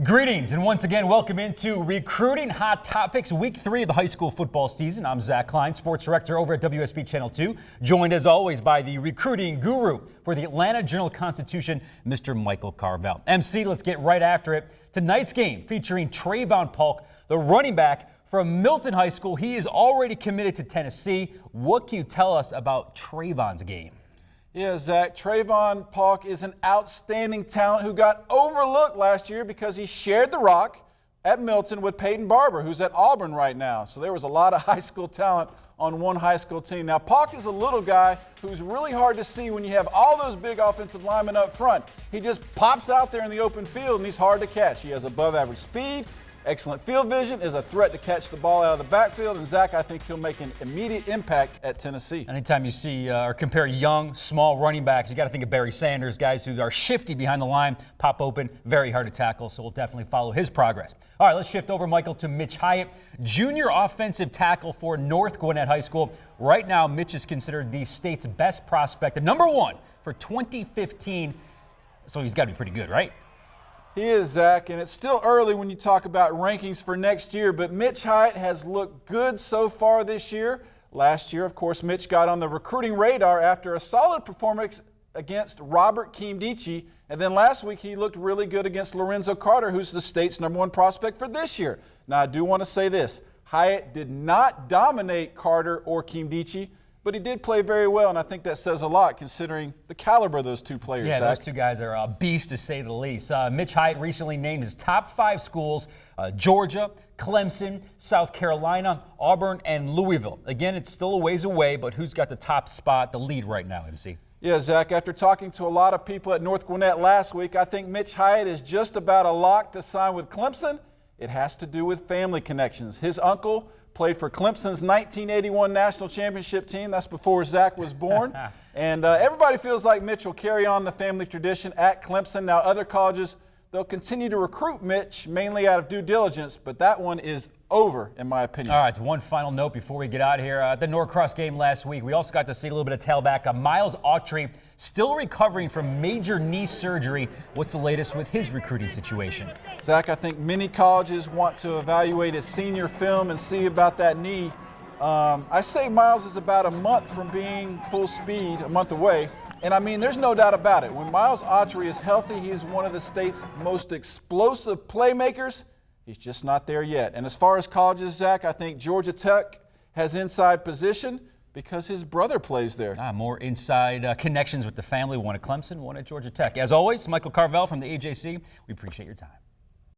Greetings and once again welcome into Recruiting Hot Topics, week 3 of the high school football season. I'm Zach Klein, sports director over at WSB Channel 2, joined as always by the recruiting guru for the Atlanta Journal-Constitution, Mr. Michael Carvel. MC, let's get right after it. Tonight's game featuring Treyvon Paulk, the running back from Milton High School. He is already committed to Tennessee. What can you tell us about Treyvon's game? Yeah, Zach, Treyvon Paulk is an outstanding talent who got overlooked last year because he shared the rock at Milton with Peyton Barber, who's at Auburn right now. So there was a lot of high school talent on one high school team. Now, Paulk is a little guy who's really hard to see when you have all those big offensive linemen up front. He just pops out there in the open field, and he's hard to catch. He has above average speed, excellent field vision, is a threat to catch the ball out of the backfield, and Zach, I think he'll make an immediate impact at Tennessee. Anytime you see or compare young, small running backs, you got to think of Barry Sanders, guys who are shifty behind the line, pop open, very hard to tackle, so we'll definitely follow his progress. All right, let's shift over, Michael, to Mitch Hyatt, junior offensive tackle for North Gwinnett High School. Right now, Mitch is considered the state's best prospect, the number 1 for 2015, so he's got to be pretty good, right? He is, Zach, and it's still early when you talk about rankings for next year, but Mitch Hyatt has looked good so far this year. Last year, of course, Mitch got on the recruiting radar after a solid performance against Robert Kimdichie, and then last week he looked really good against Lorenzo Carter, who's the state's number 1 prospect for this year. Now, I do want to say this. Hyatt did not dominate Carter or Kimdichie, but he did play very well, and I think that says a lot considering the caliber of those two players. Yeah, Zach. those two guys are a beast to say the least. Mitch Hyatt recently named his top 5 schools, Georgia, Clemson, South Carolina, Auburn, and Louisville. Again, it's still a ways away, but who's got the top spot, the lead right now, MC? Yeah, Zach, after talking to a lot of people at North Gwinnett last week, I think Mitch Hyatt is just about a lock to sign with Clemson. It has to do with family connections. His uncle played for Clemson's 1981 national championship team. That's before Zach was born. And everybody feels like Mitch will carry on the family tradition at Clemson. Now, other colleges, they'll continue to recruit Mitch, mainly out of due diligence, but that one is over, in my opinion. All right, one final note before we get out of here. At the Norcross game last week, we also got to see a little bit of tailback of Myles Autry, still recovering from major knee surgery. What's the latest with his recruiting situation? Zach, I think many colleges want to evaluate his senior film and see about that knee. I say Myles is about a month from being full speed, a month away. And I mean, there's no doubt about it. When Myles Autry is healthy, he is one of the state's most explosive playmakers. He's just not there yet. And as far as colleges, Zach, I think Georgia Tech has inside position because his brother plays there. More inside connections with the family, one at Clemson, one at Georgia Tech. As always, Michael Carvel from the AJC. We appreciate your time.